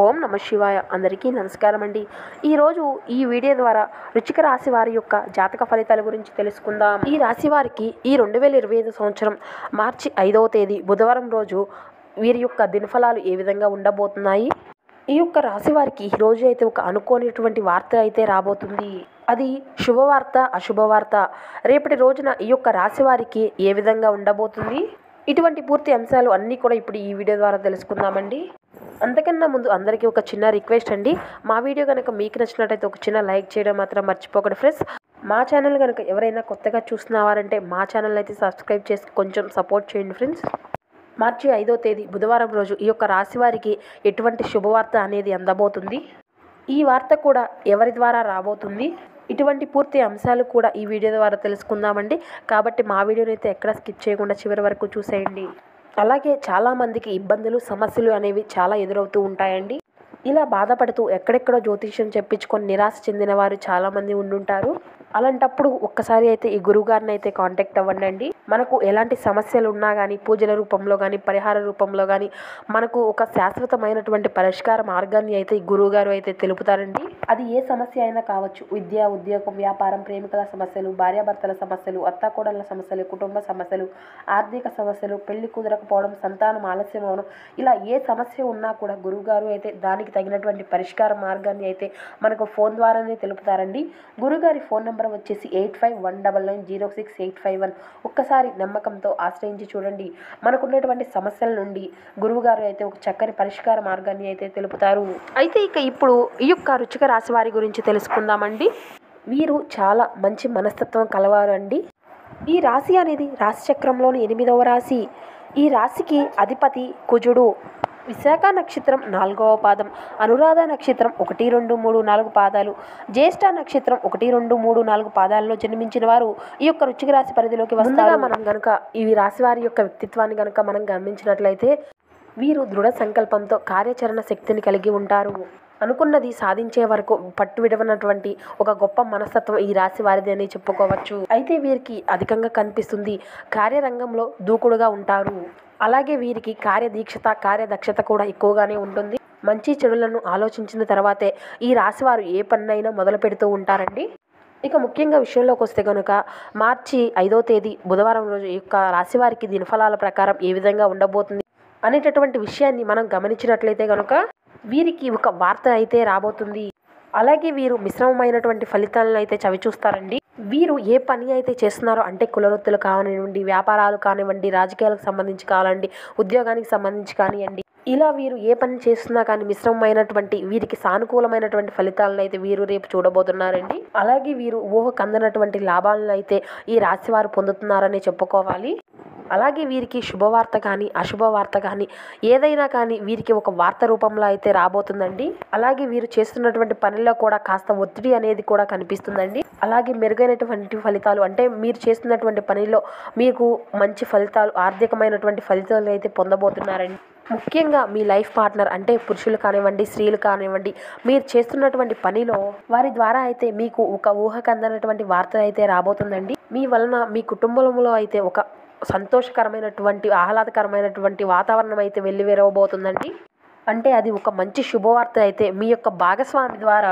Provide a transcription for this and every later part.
ఓం నమ శివాయ. అందరికీ నమస్కారం అండి. ఈరోజు ఈ వీడియో ద్వారా వృశ్చిక రాశి వారి యొక్క జాతక ఫలితాల గురించి తెలుసుకుందాం. ఈ రాశి వారికి ఈ 2025 సంవత్సరం మార్చి 5వ తేదీ బుధవారం రోజు వీరి యొక్క దినఫలాలు ఏ విధంగా ఉండబోతున్నాయి. ఈ యొక్క రాశి వారికి ఈ రోజు అయితే ఒక అనుకోనిటువంటి వార్త అయితే రాబోతుంది. అది శుభవార్త, అశుభవార్త. రేపటి రోజున ఈ యొక్క రాశి వారికి ఏ విధంగా ఉండబోతుంది, ఇటువంటి పూర్తి అంశాలు అన్నీ కూడా ఇప్పుడు ఈ వీడియో ద్వారా తెలుసుకుందామండి. అంతకన్నా ముందు అందరికీ ఒక చిన్న రిక్వెస్ట్ అండి. మా వీడియో కనుక మీకు నచ్చినట్టయితే ఒక చిన్న లైక్ చేయడం మాత్రం మర్చిపోకండి ఫ్రెండ్స్. మా ఛానల్ కనుక ఎవరైనా కొత్తగా చూస్తున్నారంటే మా ఛానల్ అయితే సబ్స్క్రైబ్ చేసి కొంచెం సపోర్ట్ చేయండి ఫ్రెండ్స్. మార్చి 5వ తేదీ బుధవారం రోజు ఈ యొక్క రాశి వారికి ఎటువంటి శుభవార్త అనేది అందబోతుంది, ఈ వార్త కూడా ఎవరి ద్వారా రాబోతుంది, ఇటువంటి పూర్తి అంశాలు కూడా ఈ వీడియో ద్వారా తెలుసుకుందామండి. కాబట్టి మా వీడియోని అయితే ఎక్కడ స్కిప్ చేయకుండా చివరి వరకు చూసేయండి. అలాగే చాలామందికి ఇబ్బందులు, సమస్యలు అనేవి చాలా ఎదురవుతూ ఉంటాయండి. ఇలా బాధపడుతూ ఎక్కడెక్కడో జ్యోతిష్యం చెప్పించుకొని నిరాశ చెందిన వారు చాలామంది ఉండుంటారు. అలాంటప్పుడు ఒక్కసారి అయితే ఈ గురువుగారిని అయితే కాంటాక్ట్ అవ్వండి. మనకు ఎలాంటి సమస్యలు ఉన్నా కానీ పూజల రూపంలో కానీ పరిహార రూపంలో కానీ మనకు ఒక శాశ్వతమైనటువంటి పరిష్కార మార్గాన్ని అయితే ఈ గురువుగారు అయితే తెలుపుతారండి. అది ఏ సమస్య అయినా కావచ్చు. విద్య, ఉద్యోగం, వ్యాపారం, ప్రేమికుల సమస్యలు, భార్యాభర్తల సమస్యలు, అత్తాకోడళ్ళ సమస్యలు, కుటుంబ సమస్యలు, ఆర్థిక సమస్యలు, పెళ్లి కుదరకపోవడం, సంతానం ఆలస్యం అవడం, ఇలా ఏ సమస్య ఉన్నా కూడా గురువుగారు అయితే దానికి తగినటువంటి పరిష్కార మార్గాన్ని అయితే మనకు ఫోన్ ద్వారానే తెలుపుతారండి. గురుగారి ఫోన్ నెంబర్ వచ్చేసి 8519906851. ఒక్కసారి నమ్మకంతో ఆశ్రయించి చూడండి. మనకున్నటువంటి సమస్యల నుండి గురువుగారు అయితే ఒక చక్కని పరిష్కార మార్గాన్ని అయితే తెలుపుతారు. అయితే ఇప్పుడు ఈ యొక్క వృశ్చిక రాశి వారి గురించి తెలుసుకుందామండి. వీరు చాలా మంచి మనస్తత్వం కలవారు అండి. ఈ రాశి అనేది రాశి చక్రంలోని 8వ రాశి. ఈ రాశికి అధిపతి కుజుడు. విశాఖ నక్షత్రం 4వ పాదం, అనురాధ నక్షత్రం 1, 2, 3, 4 పాదాలు, జ్యేష్ఠ నక్షత్రం 1, 2, 3, 4 పాదాల్లో జన్మించిన వారు ఈ యొక్క వృశ్చిక రాశి పరిధిలోకి వస్తారు. మనం గనుక ఈ రాశి వారి యొక్క వ్యక్తిత్వాన్ని గనుక మనం గమనించినట్లయితే వీరు దృఢ సంకల్పంతో కార్యాచరణ శక్తిని కలిగి ఉంటారు. అనుకున్నది సాధించే వరకు పట్టు విడవనటువంటి ఒక గొప్ప మనస్తత్వం ఈ రాశి వారిది అని చెప్పుకోవచ్చు. అయితే వీరికి అధికంగా కనిపిస్తుంది కార్యరంగంలో దూకుడుగా ఉంటారు. అలాగే వీరికి కార్యదీక్షత, కార్యదక్షత కూడా ఎక్కువగానే ఉంటుంది. మంచి చెడులను ఆలోచించిన తర్వాతే ఈ రాశివారు ఏ పన్నైనా మొదలు పెడుతూ ఉంటారండి. ముఖ్యంగా విషయంలోకి వస్తే కనుక మార్చి 5వ తేదీ బుధవారం రోజు ఈ యొక్క రాశి వారికి దినఫలాల ప్రకారం ఏ విధంగా ఉండబోతుంది అనేటటువంటి విషయాన్ని మనం గమనించినట్లయితే కనుక వీరికి ఒక వార్త అయితే రాబోతుంది. అలాగే వీరు మిశ్రమమైనటువంటి ఫలితాలను అయితే చవిచూస్తారండి. వీరు ఏ పని అయితే చేస్తున్నారో అంటే కులవృత్తులు కానివ్వండి, వ్యాపారాలు కానివ్వండి, రాజకీయాలకు సంబంధించి కానివ్వండి, ఉద్యోగానికి సంబంధించి కానివ్వండి, ఇలా వీరు ఏ పని చేస్తున్నా కానీ మిశ్రమమైనటువంటి వీరికి సానుకూలమైనటువంటి ఫలితాలను అయితే వీరు రేపు చూడబోతున్నారండి. అలాగే వీరు ఊహకు అందనటువంటి లాభాలను అయితే ఈ రాశివారు పొందుతున్నారని చెప్పుకోవాలి. అలాగే వీరికి శుభవార్త కానీ అశుభవార్త కానీ ఏదైనా కానీ వీరికి ఒక వార్త రూపంలో అయితే రాబోతుందండి. అలాగే వీరు చేస్తున్నటువంటి పనుల్లో కూడా కాస్త ఒత్తిడి అనేది కూడా కనిపిస్తుందండి. అలాగే మెరుగైనటువంటి ఫలితాలు అంటే మీరు చేస్తున్నటువంటి పనిలో మీకు మంచి ఫలితాలు, ఆర్థికమైనటువంటి ఫలితాలు అయితే పొందబోతున్నారండి. ముఖ్యంగా మీ లైఫ్ పార్ట్నర్ అంటే పురుషులు కానివ్వండి, స్త్రీలు కానివ్వండి, మీరు చేస్తున్నటువంటి పనిలో వారి ద్వారా అయితే మీకు ఒక ఊహకు అందనటువంటి వార్త అయితే రాబోతుందండి. మీ వలన మీ కుటుంబంలో అయితే ఒక సంతోషకరమైనటువంటి ఆహ్లాదకరమైనటువంటి వాతావరణం అయితే వెల్లివిరవబోతుందండి. అంటే అది ఒక మంచి శుభవార్త అయితే మీ యొక్క భాగస్వామి ద్వారా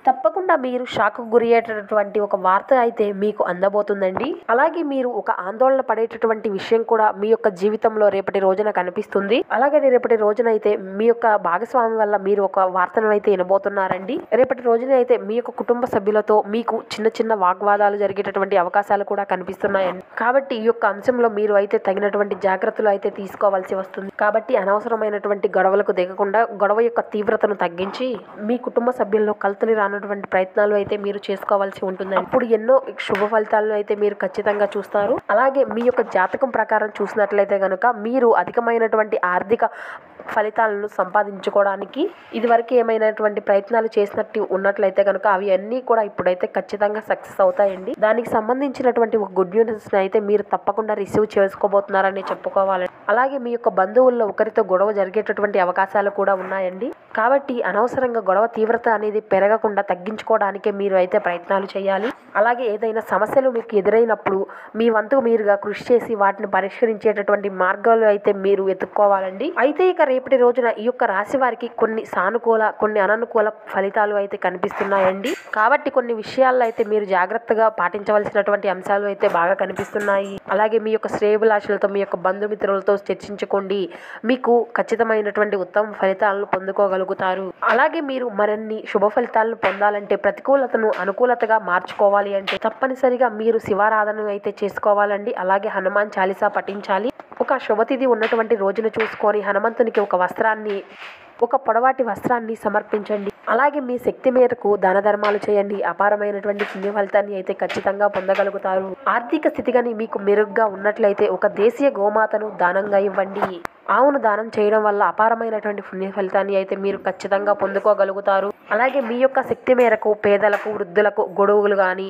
తప్పకుండా మీరు షాక్కు గురి అయ్యేటటువంటి ఒక వార్త అయితే మీకు అందబోతుందండి. అలాగే మీరు ఒక ఆందోళన పడేటటువంటి విషయం కూడా మీ యొక్క జీవితంలో రేపటి రోజున కనిపిస్తుంది. అలాగే రేపటి రోజున అయితే మీ యొక్క భాగస్వామి వల్ల మీరు ఒక వార్తను అయితే వినబోతున్నారండి. రేపటి రోజున అయితే మీ యొక్క కుటుంబ సభ్యులతో మీకు చిన్న చిన్న వాగ్వాదాలు జరిగేటటువంటి అవకాశాలు కూడా కనిపిస్తున్నాయండి. కాబట్టి ఈ యొక్క అంశంలో మీరు అయితే తగినటువంటి జాగ్రత్తలు అయితే తీసుకోవాల్సి వస్తుంది. కాబట్టి అనవసరమైనటువంటి గొడవలకు దిగకుండా గొడవ యొక్క తీవ్రతను తగ్గించి మీ కుటుంబ సభ్యుల్లో కలతని రాను ప్రయత్నాలు అయితే మీరు చేసుకోవాల్సి ఉంటుంది. అప్పుడు ఎన్నో శుభ ఫలితాలను అయితే మీరు ఖచ్చితంగా చూస్తారు. అలాగే మీ యొక్క జాతకం ప్రకారం చూసినట్లయితే కనుక మీరు అధికమైనటువంటి ఆర్థిక ఫలితాలను సంపాదించుకోవడానికి ఇదివరకు ఏమైనటువంటి ప్రయత్నాలు చేసినట్టు ఉన్నట్లయితే కనుక అవి అన్నీ కూడా ఇప్పుడైతే ఖచ్చితంగా సక్సెస్ అవుతాయండి. దానికి సంబంధించినటువంటి ఒక గుడ్ న్యూస్ అయితే మీరు తప్పకుండా రిసీవ్ చేసుకోబోతున్నారని చెప్పుకోవాలండి. అలాగే మీ యొక్క బంధువుల్లో ఒకరితో గొడవ జరిగేటటువంటి అవకాశాలు కూడా ఉన్నాయండి. కాబట్టి అనవసరంగా గొడవ తీవ్రత అనేది పెరగకుండా పెరగకుండా తగ్గించుకోవడానికే మీరు అయితే ప్రయత్నాలు చేయాలి. అలాగే ఏదైనా సమస్యలు మీకు ఎదురైనప్పుడు మీ వంతుకు మీరుగా కృషి చేసి వాటిని పరిష్కరించేటటువంటి మార్గాలు అయితే మీరు వెతుక్కోవాలండి. అయితే ఇక రేపటి రోజున ఈ యొక్క రాశి వారికి కొన్ని సానుకూల, కొన్ని అననుకూల ఫలితాలు అయితే కనిపిస్తున్నాయండి. కాబట్టి కొన్ని విషయాల్లో అయితే మీరు జాగ్రత్తగా పాటించవలసినటువంటి అంశాలు అయితే బాగా కనిపిస్తున్నాయి. అలాగే మీ యొక్క శ్రేయోభిలాషులతో, మీ యొక్క బంధుమిత్రులతో చర్చించుకోండి. మీకు ఖచ్చితమైనటువంటి ఉత్తమ ఫలితాలను పొందుకోగలుగుతారు. అలాగే మీరు మరిన్ని శుభ ఫలితాలను పొందాలంటే, ప్రతికూలతను అనుకూలతగా మార్చుకోవాలి అంటే తప్పనిసరిగా మీరు శివారాధన అయితే చేసుకోవాలండి. అలాగే హనుమాన్ చాలీసా పఠించాలి. ఒక శుభతిథి ఉన్నటువంటి రోజును చూసుకొని హనుమంతునికి ఒక పొడవాటి వస్త్రాన్ని సమర్పించండి. అలాగే మీ శక్తి మేరకు దాన ధర్మాలు చేయండి. అపారమైనటువంటి పుణ్య ఫలితాన్ని అయితే ఖచ్చితంగా పొందగలుగుతారు. ఆర్థిక స్థితిగాని మీకు మెరుగ్గా ఉన్నట్లయితే ఒక దేశీయ గోమాతను దానంగా ఇవ్వండి. ఆవును దానం చేయడం వల్ల అపారమైనటువంటి పుణ్య ఫలితాన్ని అయితే మీరు ఖచ్చితంగా పొందుకోగలుగుతారు. అలాగే మీ యొక్క శక్తి మేరకు పేదలకు, వృద్ధులకు గొడుగులు కానీ,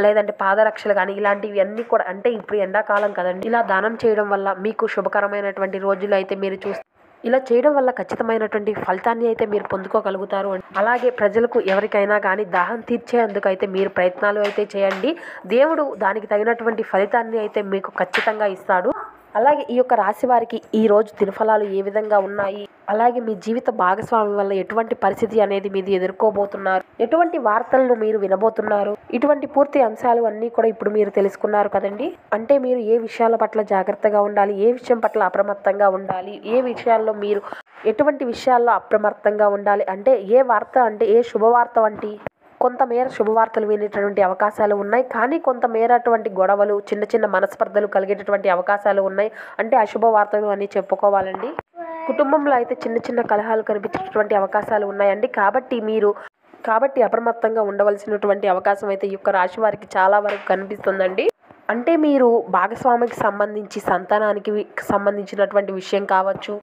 లేదంటే పాదరక్షలు కానీ, ఇలాంటివి అన్నీ కూడా, అంటే ఇప్పుడు ఎండాకాలం కదండి, ఇలా దానం చేయడం వల్ల మీకు శుభకరమైనటువంటి రోజులు అయితే మీరు ఇలా చేయడం వల్ల ఖచ్చితమైనటువంటి ఫలితాన్ని అయితే మీరు పొందుకోగలుగుతారు. అలాగే ప్రజలకు ఎవరికైనా కానీ దాహం తీర్చేందుకు అయితే మీరు ప్రయత్నాలు అయితే చేయండి. దేవుడు దానికి తగినటువంటి ఫలితాన్ని అయితే మీకు ఖచ్చితంగా ఇస్తాడు. అలాగే ఈ యొక్క రాశి వారికి ఈ రోజు దినఫలాలు ఏ విధంగా ఉన్నాయి, అలాగే మీ జీవిత భాగస్వామి వల్ల ఎటువంటి పరిస్థితి అనేది మీరు ఎదుర్కోబోతున్నారు, ఎటువంటి వార్తలను మీరు వినబోతున్నారు, ఇటువంటి పూర్తి అంశాలు అన్నీ కూడా ఇప్పుడు మీరు తెలుసుకున్నారు కదండి. అంటే మీరు ఏ విషయాల పట్ల జాగ్రత్తగా ఉండాలి, ఏ విషయం పట్ల అప్రమత్తంగా ఉండాలి, ఏ విషయాల్లో మీరు ఎటువంటి విషయాల్లో అప్రమత్తంగా ఉండాలి, అంటే ఏ వార్త, అంటే ఏ శుభవార్త వంటి కొంతమేర శుభవార్తలు వినేటటువంటి అవకాశాలు ఉన్నాయి. కానీ కొంతమేర అటువంటి గొడవలు, చిన్న చిన్న మనస్పర్ధలు కలిగేటటువంటి అవకాశాలు ఉన్నాయి. అంటే అశుభ వార్తలు అని చెప్పుకోవాలండి. కుటుంబంలో అయితే చిన్న చిన్న కలహాలు కనిపించేటటువంటి అవకాశాలు ఉన్నాయండి. కాబట్టి అప్రమత్తంగా ఉండవలసినటువంటి అవకాశం అయితే ఈ యొక్క రాశి వారికి చాలా వరకు కనిపిస్తుందండి. అంటే మీరు భాగస్వామికి సంబంధించి, సంతానానికి సంబంధించినటువంటి విషయం కావచ్చు,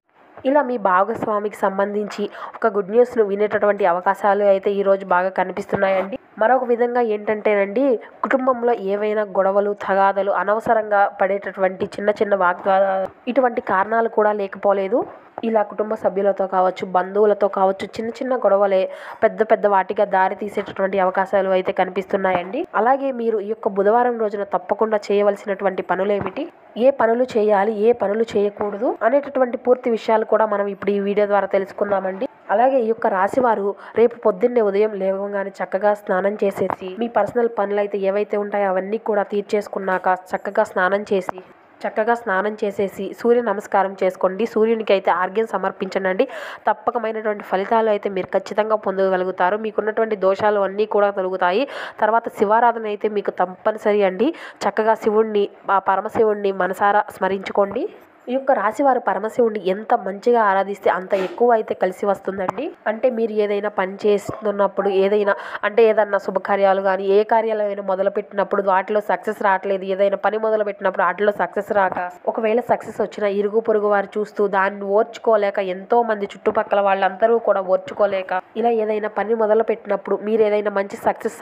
ఇలా మీ భాగస్వామికి సంబంధించి ఒక గుడ్ న్యూస్ను వినేటటువంటి అవకాశాలు అయితే ఈరోజు బాగా కనిపిస్తున్నాయండి. మరొక విధంగా ఏంటంటేనండి, కుటుంబంలో ఏవైనా గొడవలు, తగాదలు, అనవసరంగా పడేటటువంటి చిన్న చిన్న వాగ్వాదాలు, ఇటువంటి కారణాలు కూడా లేకపోలేదు. ఇలా కుటుంబ సభ్యులతో కావచ్చు, బంధువులతో కావచ్చు, చిన్న చిన్న గొడవలే పెద్ద పెద్ద వాటిగా దారి తీసేటటువంటి అవకాశాలు అయితే కనిపిస్తున్నాయండి. అలాగే మీరు ఈ యొక్క బుధవారం రోజున తప్పకుండా చేయవలసినటువంటి పనులేమిటి, ఏ పనులు చేయాలి, ఏ పనులు చేయకూడదు అనేటటువంటి పూర్తి విషయాలు కూడా మనం ఇప్పుడు ఈ వీడియో ద్వారా తెలుసుకుందామండి. అలాగే ఈ యొక్క రాశి వారు రేపు పొద్దున్నే ఉదయం లేవగానే చక్కగా స్నానం చేసేసి, మీ పర్సనల్ పనులు అయితే ఏవైతే ఉంటాయో అవన్నీ కూడా తీర్చేసుకున్నాక చక్కగా స్నానం చేసేసి సూర్య నమస్కారం చేసుకోండి. సూర్యునికి అయితే ఆర్ఘ్యం సమర్పించండి. తప్పకమైనటువంటి ఫలితాలు అయితే మీరు ఖచ్చితంగా పొందగలుగుతారు. మీకున్నటువంటి దోషాలు అన్నీ కూడా తొలగుతాయి. తర్వాత శివారాధన అయితే మీకు తప్పనిసరి అండి. చక్కగా శివుణ్ణి, ఆ పరమశివుణ్ణి మనసారా స్మరించుకోండి. ఈ యొక్క రాశివారు పరమశివుడిని ఎంత మంచిగా ఆరాధిస్తే అంత ఎక్కువ అయితే కలిసి వస్తుందండి. అంటే మీరు ఏదైనా పని చేస్తున్నప్పుడు, ఏదైనా శుభకార్యాలు కానీ, ఏ కార్యాలైనా మొదలుపెట్టినప్పుడు వాటిలో సక్సెస్ రావట్లేదు, ఏదైనా పని మొదలుపెట్టినప్పుడు వాటిలో సక్సెస్ రాక, ఒకవేళ సక్సెస్ వచ్చినా ఇరుగు పొరుగు వారు చూస్తూ దాన్ని ఓర్చుకోలేక, ఎంతో మంది చుట్టుపక్కల వాళ్ళందరూ కూడా ఓర్చుకోలేక, ఇలా ఏదైనా పని మొదలు పెట్టినప్పుడు మీరు ఏదైనా మంచి సక్సెస్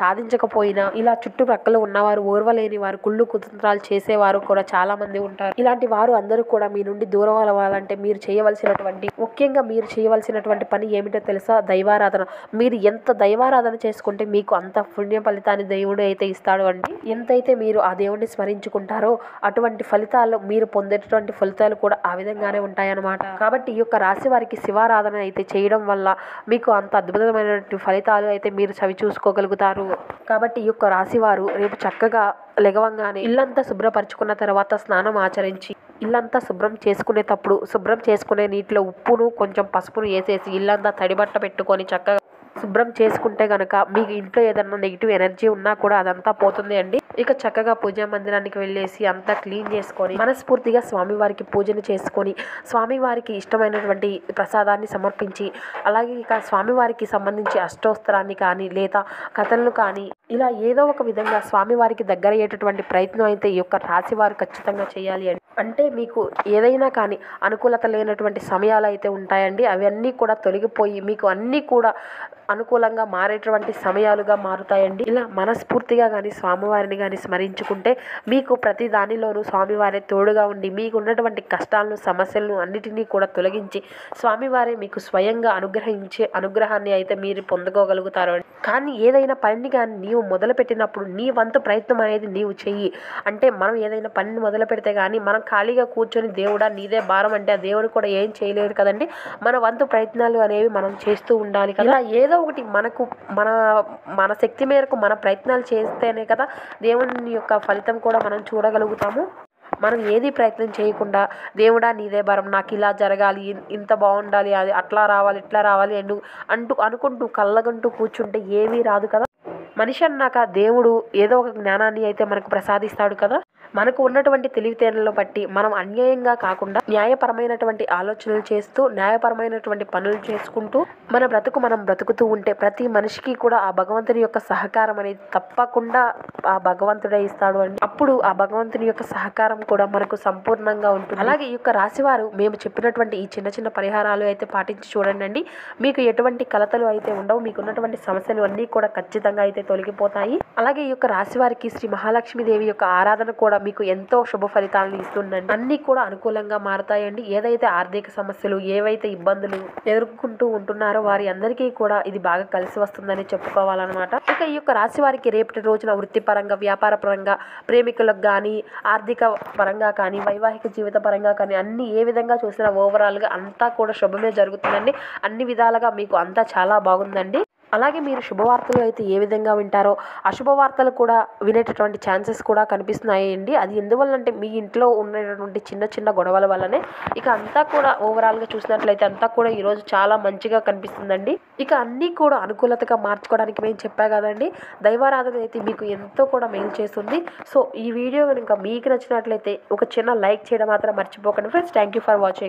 సాధించకపోయినా ఇలా చుట్టుపక్కల ఉన్నవారు, ఓర్వలేని వారు, కుళ్ళు కుతంత్రాలు చేసేవారు కూడా చాలా మంది ఉంటారు. ఇలాంటి వారు అందరూ కూడా మీ నుండి దూరం అవ్వాలంటే ముఖ్యంగా మీరు చేయవలసినటువంటి పని ఏమిటో తెలుసా? దైవారాధన. మీరు ఎంత దైవారాధన చేసుకుంటే మీకు అంత పుణ్య ఫలితాన్ని దేవుడు అయితే ఇస్తాడు అండి. ఎంతైతే మీరు ఆ దేవుడిని స్మరించుకుంటారో అటువంటి ఫలితాలు, మీరు పొందేటటువంటి ఫలితాలు కూడా ఆ విధంగానే ఉంటాయన్నమాట. కాబట్టి ఈ యొక్క రాశి వారికి శివారాధన అయితే చేయడం వల్ల మీకు అంత అద్భుతమైనటువంటి ఫలితాలు అయితే మీరు చవి చూసుకోగలుగుతారు. కాబట్టి ఈ యొక్క రాశి వారు రేపు చక్కగా లెగవంగానే ఇల్లంతా శుభ్రపరచుకున్న తర్వాత స్నానం ఆచరించి, ఇల్లంతా శుభ్రం చేసుకునే నీటిలో ఉప్పును కొంచెం పసుపును వేసేసి ఇల్లంతా తడిబట్ట పెట్టుకొని చక్కగా శుభ్రం చేసుకుంటే గనక మీకు ఇంట్లో ఏదన్నా నెగిటివ్ ఎనర్జీ ఉన్నా కూడా అదంతా పోతుంది అండి. ఇక చక్కగా పూజా మందిరానికి వెళ్ళేసి అంతా క్లీన్ చేసుకొని మనస్ఫూర్తిగా స్వామివారికి పూజను చేసుకొని, స్వామివారికి ఇష్టమైనటువంటి ప్రసాదాన్ని సమర్పించి, అలాగే ఇక స్వామివారికి సంబంధించి అష్టోత్తరాన్ని కానీ లేదా కథలను కానీ ఇలా ఏదో ఒక విధంగా స్వామివారికి దగ్గర అయ్యేటటువంటి ప్రయత్నం అయితే ఈ యొక్క రాశి వారు ఖచ్చితంగా చేయాలి అండి. అంటే మీకు ఏదైనా కానీ అనుకూలత లేనటువంటి సమయాలు అయితే ఉంటాయండి. అవన్నీ కూడా తొలగిపోయి మీకు అన్నీ కూడా అనుకూలంగా మారేటువంటి సమయాలుగా మారుతాయండి. ఇలా మనస్ఫూర్తిగా కానీ స్వామివారిని కానీ స్మరించుకుంటే మీకు ప్రతి దానిలోనూ స్వామివారే తోడుగా ఉండి మీకు ఉన్నటువంటి కష్టాలను సమస్యలను అన్నిటినీ కూడా తొలగించి స్వామివారే మీకు స్వయంగా అనుగ్రహించే అనుగ్రహాన్ని అయితే మీరు పొందుకోగలుగుతారు. కానీ ఏదైనా పనిని కానీ నీవు మొదలుపెట్టినప్పుడు నీ వంతు ప్రయత్నం అనేది నీవు చెయ్యి. అంటే మనం ఏదైనా పనిని మొదలు పెడితే కానీ మనం ఖాళీగా కూర్చొని దేవుడా నీదే భారం అంటే ఆ దేవుడు కూడా ఏం చేయలేరు కదండి. మన వంతు ప్రయత్నాలు అనేవి మనం చేస్తూ ఉండాలి కదా. ఏదో ఒకటి మనకు మన మన శక్తి మేరకు మన ప్రయత్నాలు చేస్తేనే కదా దేవుని యొక్క ఫలితం కూడా మనం చూడగలుగుతాము. మనం ఏది ప్రయత్నం చేయకుండా దేవుడా నీదే భారం, నాకు ఇలా జరగాలి, ఇంత బాగుండాలి, అది అట్లా రావాలి ఇట్లా రావాలి అనుకుంటూ కళ్ళగంటూ కూర్చుంటే ఏమీ రాదు కదా. మనిషి అన్నాక దేవుడు ఏదో ఒక జ్ఞానాన్ని అయితే మనకు ప్రసాదిస్తాడు కదా. మనకు ఉన్నటువంటి తెలివితేటలను బట్టి మనం అన్యాయంగా కాకుండా న్యాయపరమైనటువంటి ఆలోచనలు చేస్తూ న్యాయపరమైనటువంటి పనులు చేసుకుంటూ మన బ్రతుకు మనం బ్రతుకుతూ ఉంటే ప్రతి మనిషికి కూడా ఆ భగవంతుని యొక్క సహకారం అనేది తప్పకుండా ఆ భగవంతుడే ఇస్తాడు అండి. అప్పుడు ఆ భగవంతుని యొక్క సహకారం కూడా మనకు సంపూర్ణంగా ఉంటుంది. అలాగే ఈ యొక్క రాశివారు మేము చెప్పినటువంటి ఈ చిన్న చిన్న పరిహారాలు అయితే పాటించి చూడండి అండి. మీకు ఎటువంటి కలతలు అయితే ఉండవు. మీకు ఉన్నటువంటి సమస్యలు అన్నీ కూడా ఖచ్చితంగా అయితే తొలగిపోతాయి. అలాగే ఈ యొక్క రాశివారికి శ్రీ మహాలక్ష్మీదేవి యొక్క ఆరాధన కూడా మీకు ఎంతో శుభ ఫలితాలను ఇస్తుందండి. అన్ని కూడా అనుకూలంగా మారతాయండి. ఏదైతే ఆర్థిక సమస్యలు ఏవైతే ఇబ్బందులు ఎదుర్కొంటూ ఉంటున్నారో వారి అందరికీ కూడా ఇది బాగా కలిసి వస్తుందని చెప్పుకోవాలన్నమాట. ఇక ఈ యొక్క రాశి వారికి రేపటి రోజున వృత్తిపరంగా వ్యాపార పరంగా ప్రేమికులకు కానీ ఆర్థిక పరంగా కానీ వైవాహిక జీవిత పరంగా కానీ అన్ని ఏ విధంగా చూసినా ఓవరాల్గా అంతా కూడా శుభమే జరుగుతుందండి. అన్ని విధాలుగా మీకు అంతా చాలా బాగుందండి. అలాగే మీరు శుభవార్తలు అయితే ఏ విధంగా వింటారో అశుభవార్తలు కూడా వినేటటువంటి ఛాన్సెస్ కూడా కనిపిస్తున్నాయండి. అది ఎందువల్లంటే మీ ఇంట్లో ఉన్నటువంటి చిన్న చిన్న గొడవల వల్లనే. ఇక అంతా కూడా ఓవరాల్గా చూసినట్లయితే అంతా కూడా ఈరోజు చాలా మంచిగా కనిపిస్తుందండి. ఇక అన్నీ కూడా అనుకూలతగా మార్చుకోవడానికి మేము చెప్పా కదండి. దైవారాధన అయితే మీకు ఎంతో కూడా మేలు చేస్తుంది. సో ఈ వీడియో కనుక మీకు నచ్చినట్లయితే ఒక చిన్న లైక్ చేయడం మాత్రం మర్చిపోకండి friends. Thank you for watching.